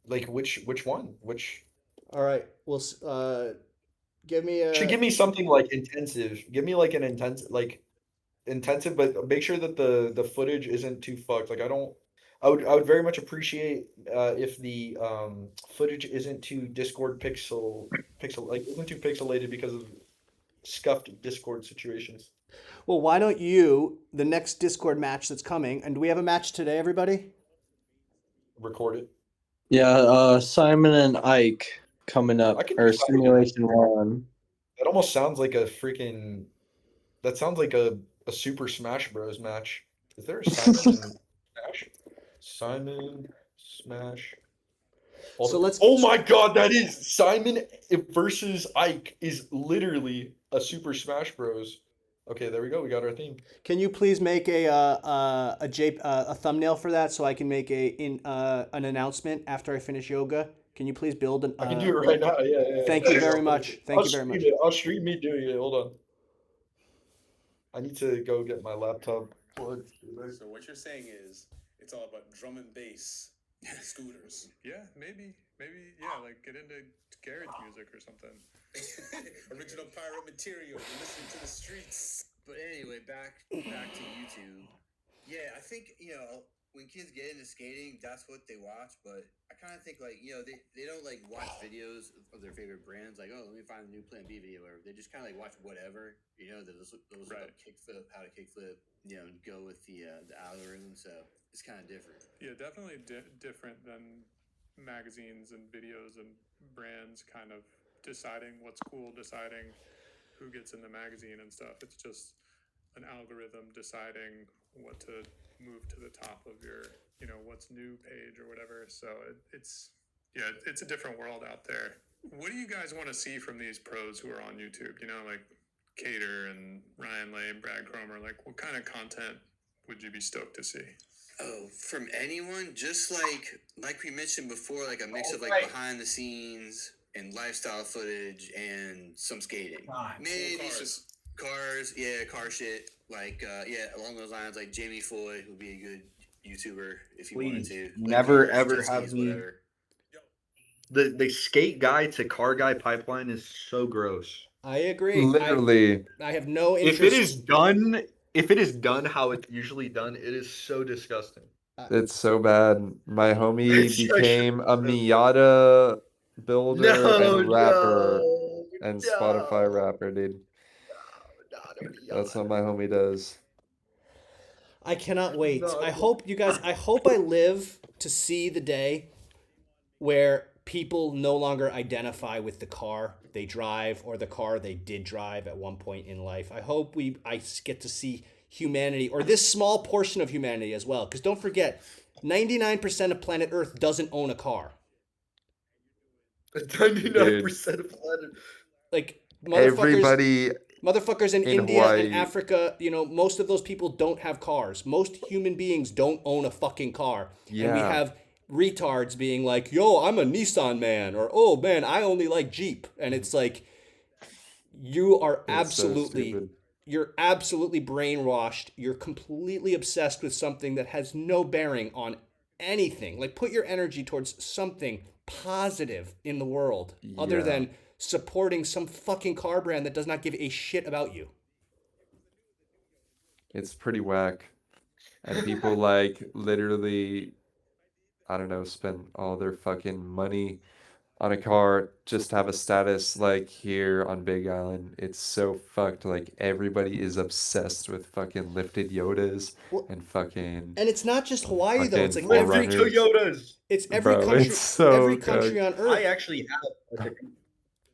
like which one which All right. We'll give me should a give me something like intensive. Give me like an intensive, but make sure that the footage isn't too fucked. Like I would very much appreciate if the footage isn't too Discord pixel like isn't too pixelated because of scuffed Discord situations. Well, why don't you the next Discord match that's coming, and do we have a match today, everybody? Record it. Yeah, Simon and Ike coming I up, can or do Simon. Simulation One. That almost sounds like a freaking. That sounds like a Super Smash Bros. Match. Is there a Simon in Smash? Simon Smash. So let's Oh my God, that is Simon versus Ike is literally a Super Smash Bros. Okay, there we go. We got our theme. Can you please make a thumbnail for that so I can make an announcement after I finish yoga? Can you please build an I can do it right now. Yeah. Thank you very much. Thank I'll you very much. stream it. I'll stream me doing it. Hold on. I need to go get my laptop plugged. So what you're saying is it's all about drum and bass scooters. Yeah, maybe, yeah, like get into garage music or something. Original pirate material. Listen to the streets. But anyway, back to YouTube. Yeah, I think when kids get into skating, that's what they watch. But I kind of think like they don't like watch videos of their favorite brands. Like, oh, let me find a new Plan B video. Or they just kind of like watch whatever. Those Right. kickflip, how to kickflip. And go with the algorithm. So it's kind of different. Yeah, definitely different than magazines and videos and brands kind of deciding what's cool, deciding who gets in the magazine and stuff. It's just an algorithm deciding what to move to the top of your, what's new page or whatever. So it's a different world out there. What do you guys want to see from these pros who are on YouTube? Like Cater and Ryan Lane, Brad Cromer. Like, what kind of content would you be stoked to see? Oh, from anyone, just like we mentioned before, like a mix of like behind the scenes and lifestyle footage and some skating. Maybe some cars, yeah, car shit. Like along those lines, like Jamie Foy would be a good YouTuber if you wanted to. Like, Never cars, ever jet have skis, me. whatever. The skate guy to car guy pipeline is so gross. I agree. Literally, I have no interest. If it is done how it's usually done, it is so disgusting. it's so bad. My homie It's became a so Miata builder No, and rapper no, and no, Spotify rapper, dude. That's what my homie does. I cannot wait. No, I hope you guys. I hope I live to see the day where people no longer identify with the car they drive or the car they did drive at one point in life. I hope I get to see humanity, or this small portion of humanity as well. Because don't forget, 99% of planet Earth doesn't own a car. 99% of planet. Like Everybody motherfuckers in in India Hawaii. and Africa, most of those people don't have cars. Most human beings don't own a fucking car. And we Yeah. have retards being like, yo, I'm a Nissan man, or oh man, I only like Jeep. And it's like, you are It's so absolutely stupid. you're absolutely brainwashed. You're completely obsessed with something that has no bearing on anything. Like, put your energy towards something positive in the world other Yeah. than supporting some fucking car brand that does not give a shit about you? It's pretty whack. And people like literally, I don't know, spend all their fucking money on a car just to have a status like here on Big Island. It's so fucked. Like everybody is obsessed with fucking lifted Yodas Well, and fucking and it's not just Hawaii though. It's fucking like Lifted every Toyotas. it's every bro. country It's so every country good. on I earth. actually have.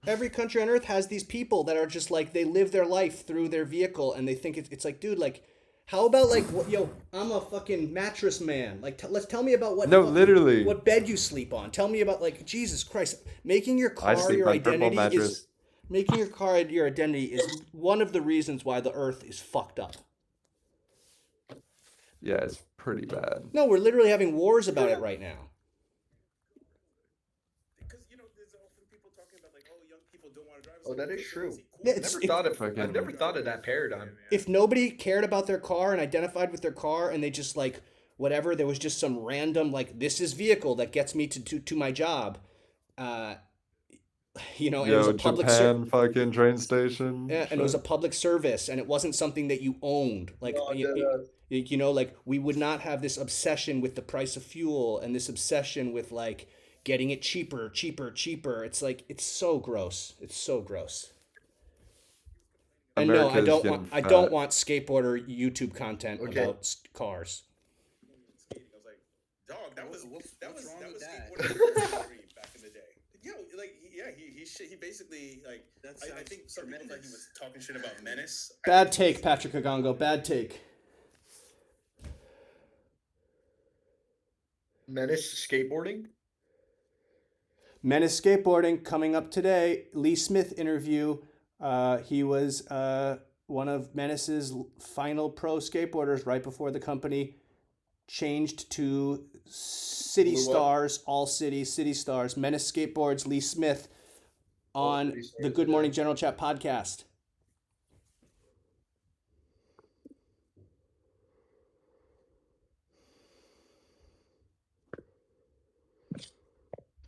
Every country on earth has these people that are just like they live their life through their vehicle and they think it's like, dude, like how about like what, yo, I'm a fucking mattress man. Like let's tell me about what No, literally. what bed you sleep on. Tell me about like Jesus Christ, making your I car sleep your on purple identity mattress. is making your car your identity is one of the reasons why the earth is fucked up. Yeah, it's pretty bad. No, we're literally having wars about it right now. Because there's often people talking about like, oh, young people don't want to drive. Oh, that is true. Yeah, I've never thought of that paradigm. If nobody cared about their car and identified with their car and they just like whatever, there was just some random like this is vehicle that gets me to my job. And it was Yo, a public Japan fucking train station. yeah, and it was a shit. public service and it wasn't something that you owned. Like like we would not have this obsession with the price of fuel and this obsession with like getting it cheaper. It's like it's so gross. It's so gross. And no, I America's don't getting want I don't fat. want skateboarder YouTube content Okay. about cars. I was like, dog, that was what's wrong with that? skateboarding back in the day. Yeah, he basically like That I sounds think some people thought he tremendous. was talking shit about Menace. Bad take, Patrick Agongo. Bad take. Menace skateboarding. Menace Skateboarding coming up today. Lee Smith interview. He was one of Menace's final pro skateboarders right before the company changed to City Blew up. Stars, All City Stars. Menace Skateboards, Lee Smith on City Stars, the Good yeah. Morning General Chat podcast.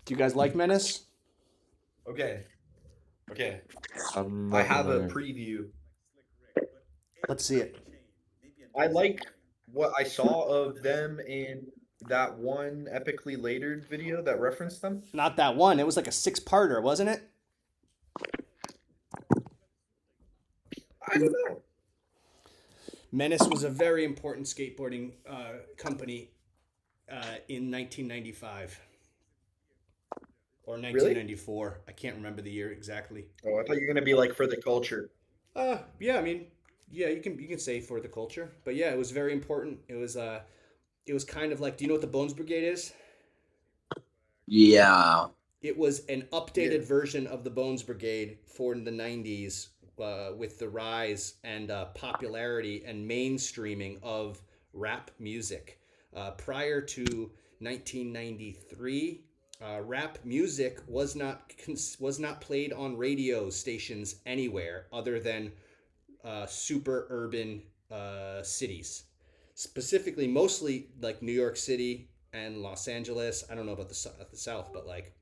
Do you guys like Menace? Okay. I'm I not have a familiar. preview. Let's see it. I like what I saw of them in that one epically latered video that referenced them. Not that one. It was like a 6-parter, wasn't it? I don't know. Menace was a very important skateboarding company in 1995 or 1994. I can't remember the year exactly. Oh, I thought you were gonna be like for the culture. Yeah, I mean, yeah, you can say for the culture, but yeah, it was very important. It was kind of like, do you know what the Bones Brigade is? Yeah. It was an updated version of the Bones Brigade for the 90s with the rise and popularity and mainstreaming of rap music. Prior to 1993, rap music was not played on radio stations anywhere other than super urban cities. Specifically, mostly like New York City and Los Angeles. I don't know about the South, but like,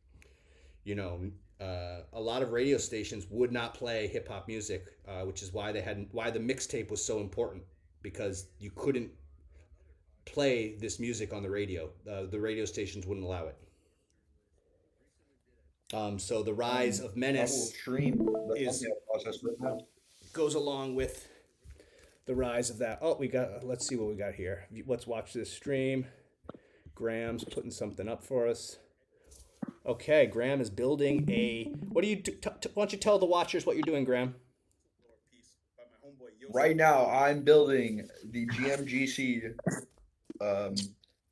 a lot of radio stations would not play hip hop music, which is why why the mixtape was so important, because you couldn't play this music on the radio. The radio stations wouldn't allow it. So the rise of I will Menace stream the is- thumbnail process right now. goes along with the rise of that. Oh, let's see what we got here. Let's watch this stream. Graham's putting something up for us. Okay, Graham is building what do you do? Why don't you tell the watchers what you're doing, Graham? Right now, I'm building the GMGC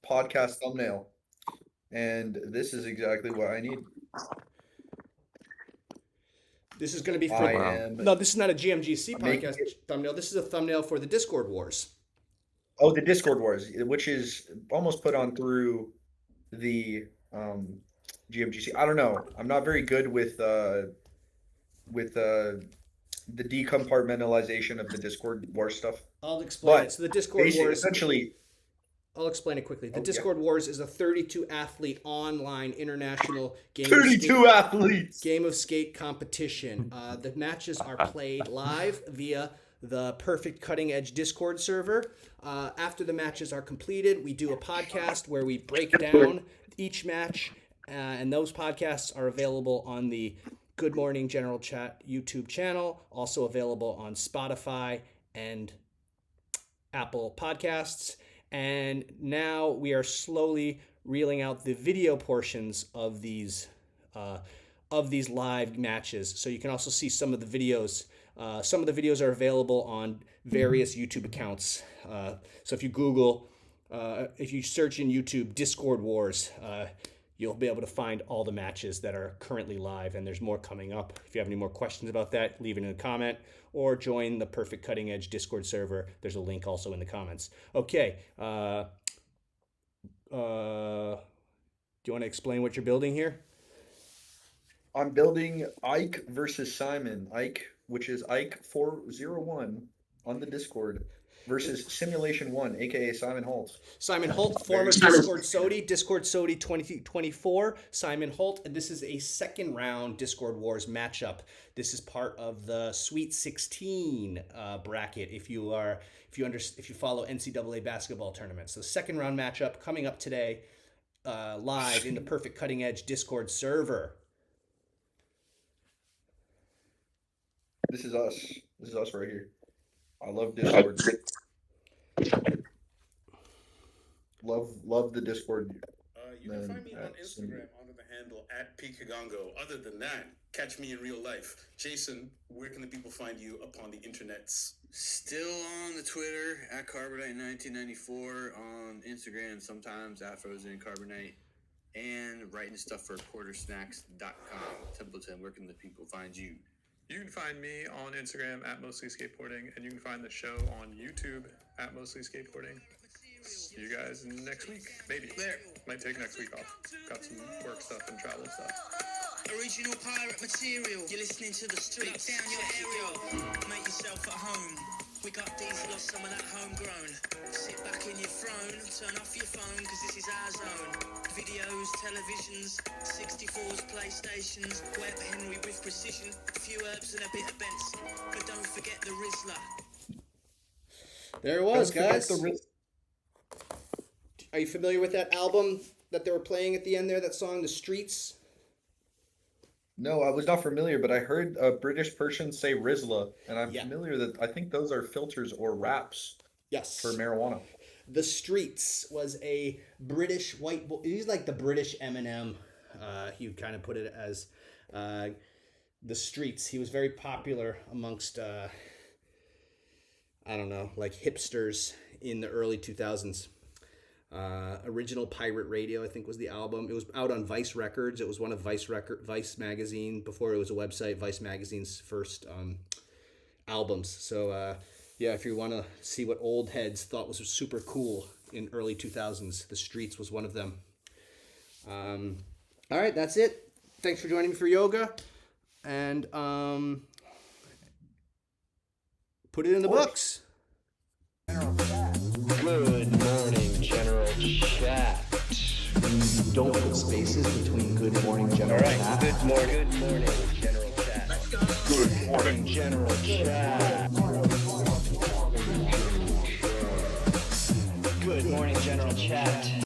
podcast thumbnail, and this is exactly what I need. This is going to be I for am. no. This is not a GMGC Making podcast thumbnail. This is a thumbnail for the Discord Wars. Oh, the Discord Wars, which is almost put on through the GMGC. I don't know. I'm not very good with the decompartmentalization of the Discord War stuff. I'll explain But it. So the Discord Wars. Essentially, I'll explain it quickly. The Oh, yeah. Discord Wars is a 32 athlete online international game. 32 athletes. Game of skate competition. The matches are played live via the Perfect Cutting Edge Discord server. After the matches are completed, we do a podcast where we break down each match, and those podcasts are available on the Good Morning General Chat YouTube channel, also available on Spotify and Apple Podcasts. And now we are slowly reeling out the video portions of these live matches. So you can also see some of the videos. Some of the videos are available on various YouTube accounts. So if you Google, if you search in YouTube Discord Wars, you'll be able to find all the matches that are currently live, and there's more coming up. If you have any more questions about that, leave it in a comment or join the Perfect Cutting Edge Discord server. There's a link also in the comments. Okay. Do you want to explain what you're building here? I'm building Ike versus Simon. Ike, which is Ike401 on the Discord, versus Simulation 1, aka Simon Holt. Simon Holt, former Discord Sodi 2024. Simon Holt, and this is a second round Discord Wars matchup. This is part of the Sweet 16 bracket. If you follow NCAA basketball tournaments, so second round matchup coming up today, live in the Perfect Cutting Edge Discord server. This is us. This is us right here. I love Discord. Love the Discord. You can find me on Instagram under the handle @PKagongo. Other than that, catch me in real life. Jason, where can the people find you upon the internets? Still on the Twitter @Carbonite1994, on Instagram sometimes @FrozenCarbonite, and writing stuff for quartersnacks.com. Templeton, where can the people find you? You can find me on Instagram @MostlySkateboarding, and you can find the show on YouTube @MostlySkateboarding. See you guys next week. Maybe. Might take next week off. Got some work stuff and travel stuff. Original pirate material. You're listening to the streets. Lock down your area. Make yourself at home. We got these, lost some of that homegrown. Sit back in your throne. Turn off your phone, because this is our zone. Videos, televisions, 64s, PlayStations. Web Henry with precision. A few herbs and a bit of Benson. But don't forget the Rizzler. There it was, guys. Are you familiar with that album that they were playing at the end there, that song, The Streets? No, I was not familiar, but I heard a British person say Rizla, and I'm Yeah. familiar that I think those are filters or wraps Yes. for marijuana. The Streets was a British white boy. He's like the British Eminem. He would kind of put it as The Streets. He was very popular amongst, I don't know, like hipsters in the early 2000s. Original Pirate Radio, I think, was the album. It was out on Vice Records. It was one of Vice magazine, before it was a website, Vice magazine's first albums. So yeah, if you want to see what old heads thought was super cool in early 2000s, The Streets was one of them. All right, that's it. Thanks for joining me for yoga, and put it in the books. Good morning, General Chat. Don't put spaces between Good Morning General Chat. All right, good morning, General Chat. Let's go. Good morning, General Chat. Good morning, General Chat.